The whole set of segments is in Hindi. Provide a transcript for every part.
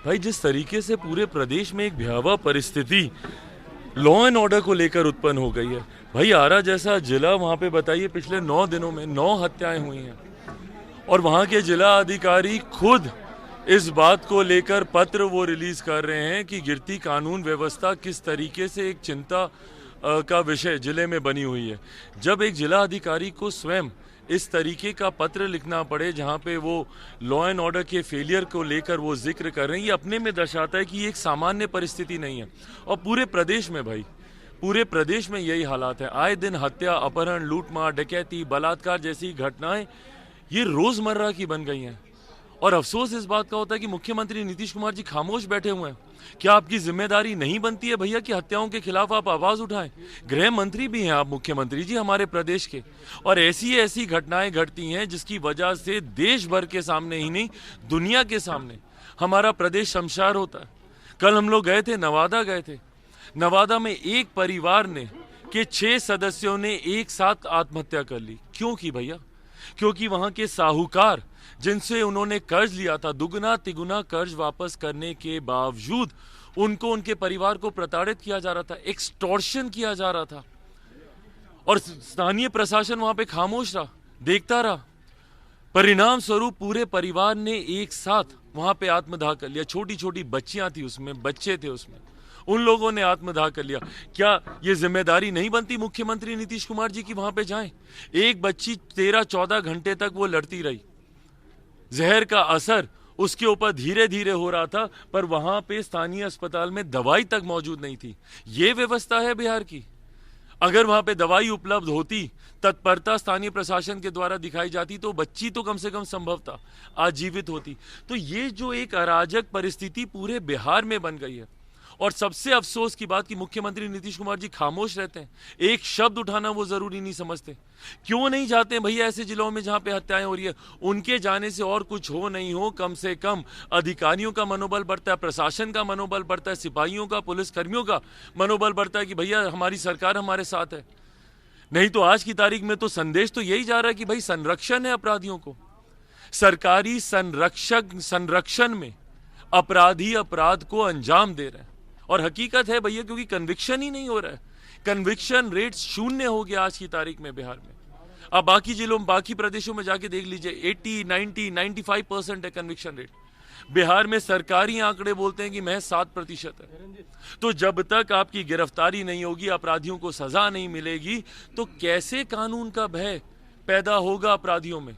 भाई जिस तरीके से पूरे प्रदेश में एक भयावह परिस्थिति लॉ एंड ऑर्डर को लेकर उत्पन्न हो गई है, भाई आरा जैसा जिला, वहां पे बताइए पिछले 9 दिनों में 9 हत्याएं हुई हैं और वहां के जिला अधिकारी खुद इस बात को लेकर पत्र वो रिलीज कर रहे हैं कि गिरती कानून व्यवस्था किस तरीके से एक चिंता का विषय जिले में बनी हुई है। जब एक जिला अधिकारी को स्वयं इस तरीके का पत्र लिखना पड़े जहां पे वो लॉ एंड ऑर्डर के फेलियर को लेकर वो जिक्र कर रहे हैं, ये अपने में दर्शाता है कि ये एक सामान्य परिस्थिति नहीं है। और पूरे प्रदेश में भाई, पूरे प्रदेश में यही हालात है। आए दिन हत्या, अपहरण, लूटमार, डकैती, बलात्कार जैसी घटनाएं ये रोजमर्रा की बन गई हैं। और अफसोस इस बात का होता है कि मुख्यमंत्री नीतीश कुमार जी खामोश बैठे हुए हैं। क्या आपकी जिम्मेदारी नहीं बनती है भैया कि हत्याओं के खिलाफ आप आवाज उठाएं? गृह मंत्री भी हैं आप मुख्यमंत्री जी हमारे प्रदेश के, और ऐसी ऐसी घटनाएं घटती हैं जिसकी वजह से देश भर के सामने ही नहीं, दुनिया के सामने हमारा प्रदेश शमशार होता है। कल हम लोग गए थे, नवादा गए थे। नवादा में एक परिवार ने के 6 सदस्यों ने एक साथ आत्महत्या कर ली। क्यों की भैया? क्योंकि वहां के साहूकार जिनसे उन्होंने कर्ज लिया था, दुगना तिगुना कर्ज वापस करने के बावजूद उनको, उनके परिवार को प्रताड़ित किया जा रहा था, एक्सटॉर्शन किया जा रहा था, और स्थानीय प्रशासन वहां पे खामोश रहा, देखता रहा। परिणाम स्वरूप पूरे परिवार ने एक साथ वहां पे आत्मदाह कर लिया। छोटी छोटी बच्चियां थी उसमें, बच्चे थे उसमें, उन लोगों ने आत्मदाह कर लिया। क्या ये जिम्मेदारी नहीं बनती मुख्यमंत्री नीतीश कुमार जी की वहां पे जाएं? एक बच्ची 13-14 घंटे तक वो लड़ती रही, जहर का असर उसके ऊपर धीरे धीरे हो रहा था, पर वहां पे स्थानीय अस्पताल में दवाई तक मौजूद नहीं थी। ये व्यवस्था है बिहार की। अगर वहां पे दवाई उपलब्ध होती, तत्परता स्थानीय प्रशासन के द्वारा दिखाई जाती, तो बच्ची तो कम से कम संभवतः आज जीवित होती। तो ये जो एक अराजक परिस्थिति पूरे बिहार में बन गई है, और सबसे अफसोस की बात कि मुख्यमंत्री नीतीश कुमार जी खामोश रहते हैं, एक शब्द उठाना वो जरूरी नहीं समझते। क्यों नहीं जाते भैया ऐसे जिलों में जहां पे हत्याएं हो रही है? उनके जाने से और कुछ हो नहीं हो, कम से कम अधिकारियों का मनोबल बढ़ता है, प्रशासन का मनोबल बढ़ता है, सिपाहियों का, पुलिसकर्मियों का मनोबल बढ़ता है कि भैया हमारी सरकार हमारे साथ है। नहीं तो आज की तारीख में तो संदेश तो यही जा रहा है कि भाई संरक्षण है अपराधियों को, सरकारी संरक्षण में अपराधी अपराध को अंजाम दे रहे हैं। और हकीकत है भैया, क्योंकि कन्विक्शन ही नहीं हो रहा है। कन्विक्शन रेट 0 हो गया आज की तारीख में बिहार में। अब बाकी जिलों, बाकी प्रदेशों में जाके देख लीजिए, 80, 90, 95% है कन्विक्शन रेट। बिहार में सरकारी आंकड़े बोलते हैं कि महज 7% है। तो जब तक आपकी गिरफ्तारी नहीं होगी, अपराधियों को सजा नहीं मिलेगी, तो कैसे कानून का भय पैदा होगा अपराधियों में?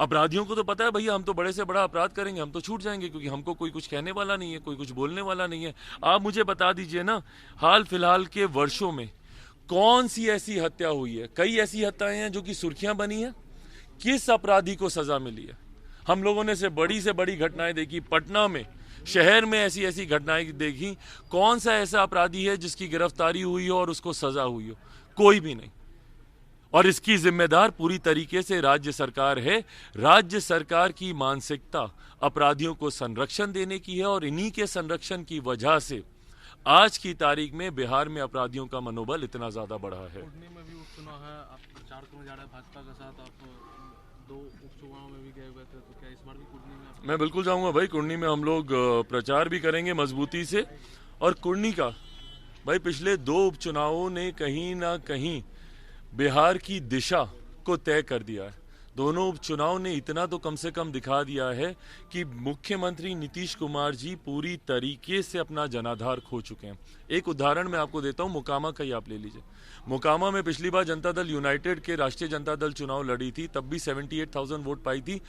अपराधियों को तो पता है भैया हम तो बड़े से बड़ा अपराध करेंगे, हम तो छूट जाएंगे, क्योंकि हमको कोई कुछ कहने वाला नहीं है, कोई कुछ बोलने वाला नहीं है। आप मुझे बता दीजिए ना, हाल फिलहाल के वर्षों में कौन सी ऐसी हत्या हुई है? कई ऐसी हत्याएं हैं जो कि सुर्खियां बनी है। किस अपराधी को सजा मिली है? हम लोगों ने से बड़ी घटनाएं देखी, पटना में, शहर में ऐसी ऐसी घटनाएं देखी। कौन सा ऐसा अपराधी है जिसकी गिरफ्तारी हुई हो और उसको सजा हुई हो? कोई भी नहीं। और इसकी जिम्मेदार पूरी तरीके से राज्य सरकार है। राज्य सरकार की मानसिकता अपराधियों को संरक्षण देने की है, और इन्हीं के संरक्षण की वजह से आज की तारीख में बिहार में अपराधियों का मनोबल इतना ज्यादा बढ़ा है। कुर्नी में भी उपचुनाव है, आप प्रचार करने जा रहे हैं भाजपा के साथ, आप 2 उपचुनाव में भी गए हुए थे, तो क्या इस बार भी कुर्नी में? मैं बिल्कुल जाऊंगा भाई, कुर्नी में हम लोग प्रचार भी करेंगे मजबूती से। और कुर्नी का भाई पिछले 2 उपचुनावों ने कहीं ना कहीं बिहार की दिशा को तय कर दिया है। दोनों उपचुनाव ने इतना तो कम से कम दिखा दिया है कि मुख्यमंत्री नीतीश कुमार जी पूरी तरीके से अपना जनाधार खो चुके हैं। एक उदाहरण मैं आपको देता हूं, मोकामा का ही आप ले लीजिए। मोकामा में पिछली बार जनता दल यूनाइटेड के राष्ट्रीय जनता दल चुनाव लड़ी थी, तब भी 78,000 वोट पाई थी।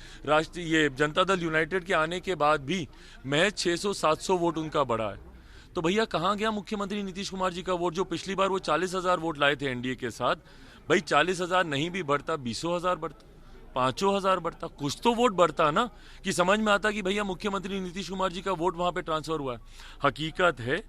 ये जनता दल यूनाइटेड के आने के बाद भी महज 600-700 वोट उनका बढ़ा है। तो भैया कहाँ गया मुख्यमंत्री नीतीश कुमार जी का वोट? जो पिछली बार वो 40,000 वोट लाए थे एनडीए के साथ, भाई 40,000 नहीं भी बढ़ता, 20,000 बढ़ता, 5,000 बढ़ता, कुछ तो वोट बढ़ता ना, कि समझ में आता कि भैया मुख्यमंत्री नीतीश कुमार जी का वोट वहां पे ट्रांसफर हुआ है। हकीकत है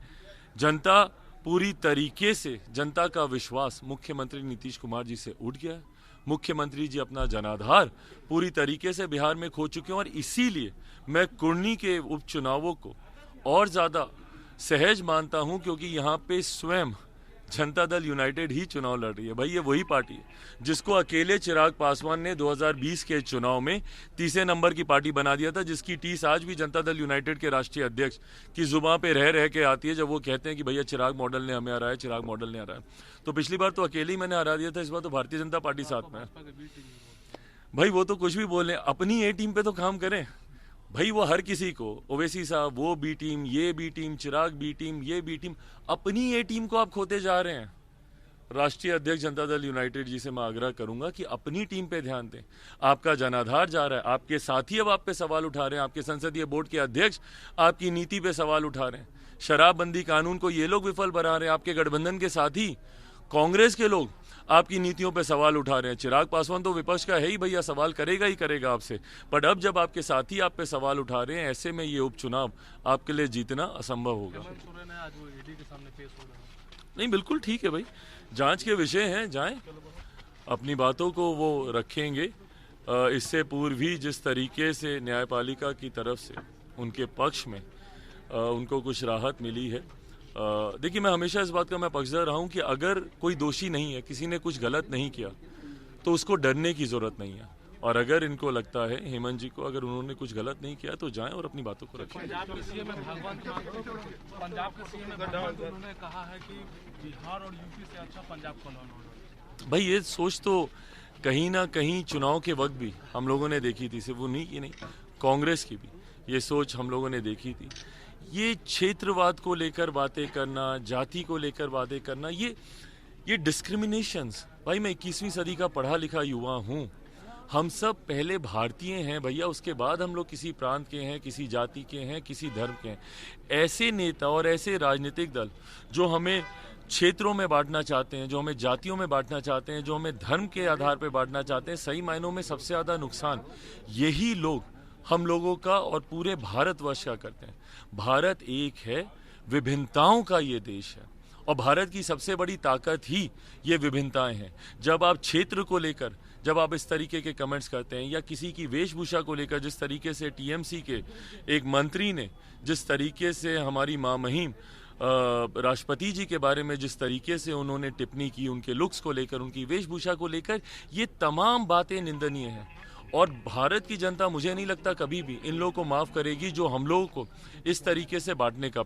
जनता पूरी तरीके से, जनता का विश्वास मुख्यमंत्री नीतीश कुमार जी से उठ गया है। मुख्यमंत्री जी अपना जनाधार पूरी तरीके से बिहार में खो चुके हैं, और इसीलिए मैं कुर्नी के उपचुनावों को और ज्यादा सहज मानता हूं, क्योंकि यहाँ पे स्वयं जनता दल यूनाइटेड ही चुनाव लड़ रही है। भाई ये वही पार्टी है जिसको अकेले चिराग पासवान ने 2020 के चुनाव में तीसरे नंबर की पार्टी बना दिया था, जिसकी टीस आज भी जनता दल यूनाइटेड के राष्ट्रीय अध्यक्ष की जुबान पे रह रह के आती है जब वो कहते हैं कि भैया चिराग मॉडल ने हमें हराया, चिराग मॉडल ने हराया। तो पिछली बार तो अकेले ही मैंने हरा दिया था, इस बार तो भारतीय जनता पार्टी साथ में है। भाजपा के बी टीम भी बोलते हैं। भाई वो तो कुछ भी बोल रहे हैं, अपनी ए टीम पे तो काम करें। भाई वो हर किसी को, ओवैसी साहब वो बी टीम, ये बी टीम, चिराग बी टीम, ये बी टीम, अपनी ए टीम को आप खोते जा रहे हैं। राष्ट्रीय अध्यक्ष जनता दल यूनाइटेड जी से मैं आग्रह करूंगा कि अपनी टीम पे ध्यान दें। आपका जनाधार जा रहा है, आपके साथी अब आप पे सवाल उठा रहे हैं, आपके संसदीय बोर्ड के अध्यक्ष आपकी नीति पे सवाल उठा रहे हैं। शराबबंदी कानून को ये लोग विफल बना रहे हैं, आपके गठबंधन के साथी कांग्रेस के लोग आपकी नीतियों पे सवाल उठा रहे हैं। चिराग पासवान तो विपक्ष का है ही भैया, सवाल करेगा ही करेगा आपसे, बट अब जब आपके साथी आप पे सवाल उठा रहे हैं, ऐसे में ये उपचुनाव आपके लिए जीतना असंभव होगा। हेमंत सोरेन है आज वो ईडी के सामने पेश हो रहे हैं। नहीं बिल्कुल ठीक है भाई, जांच के विषय हैं, जाएं अपनी बातों को वो रखेंगे। इससे पूर्व भी जिस तरीके से न्यायपालिका की तरफ से उनके पक्ष में उनको कुछ राहत मिली है। देखिए मैं हमेशा इस बात का मैं पक्षधर रहा हूं कि अगर कोई दोषी नहीं है, किसी ने कुछ गलत नहीं किया, तो उसको डरने की जरूरत नहीं है। और अगर इनको लगता है हेमंत जी को अगर उन्होंने कुछ गलत नहीं किया तो जाएं और अपनी बातों को रखें। पंजाब के सीएम उन्होंने कहा है कि बिहार और यूपी से अच्छा पंजाब का लॉ एंड ऑर्डर। भाई ये सोच तो कहीं ना कहीं चुनाव के वक्त भी हम लोगों ने देखी थी, सिर्फ वो नहीं की नहीं, कांग्रेस की भी ये सोच हम लोगों ने देखी थी। ये क्षेत्रवाद को लेकर बातें करना, जाति को लेकर बातें करना, ये डिस्क्रिमिनेशंस। भाई मैं 21वीं सदी का पढ़ा लिखा युवा हूँ, हम सब पहले भारतीय हैं भैया, उसके बाद हम लोग किसी प्रांत के हैं, किसी जाति के हैं, किसी धर्म के हैं। ऐसे नेता और ऐसे राजनीतिक दल जो हमें क्षेत्रों में बांटना चाहते हैं, जो हमें जातियों में बांटना चाहते हैं, जो हमें धर्म के आधार पर बांटना चाहते हैं, सही मायनों में सबसे ज़्यादा नुकसान यही लोग हम लोगों का और पूरे भारतवर्ष का करते हैं। भारत एक है, विभिन्नताओं का ये देश है, और भारत की सबसे बड़ी ताकत ही ये विभिन्नताएं हैं। जब आप क्षेत्र को लेकर जब आप इस तरीके के कमेंट्स करते हैं, या किसी की वेशभूषा को लेकर जिस तरीके से टीएमसी के एक मंत्री ने जिस तरीके से हमारी मां महिम राष्ट्रपति जी के बारे में जिस तरीके से उन्होंने टिप्पणी की, उनके लुक्स को लेकर, उनकी वेशभूषा को लेकर, ये तमाम बातें निंदनीय हैं। और भारत की जनता मुझे नहीं लगता कभी भी इन लोगों को माफ करेगी जो हम लोगों को इस तरीके से बांटने का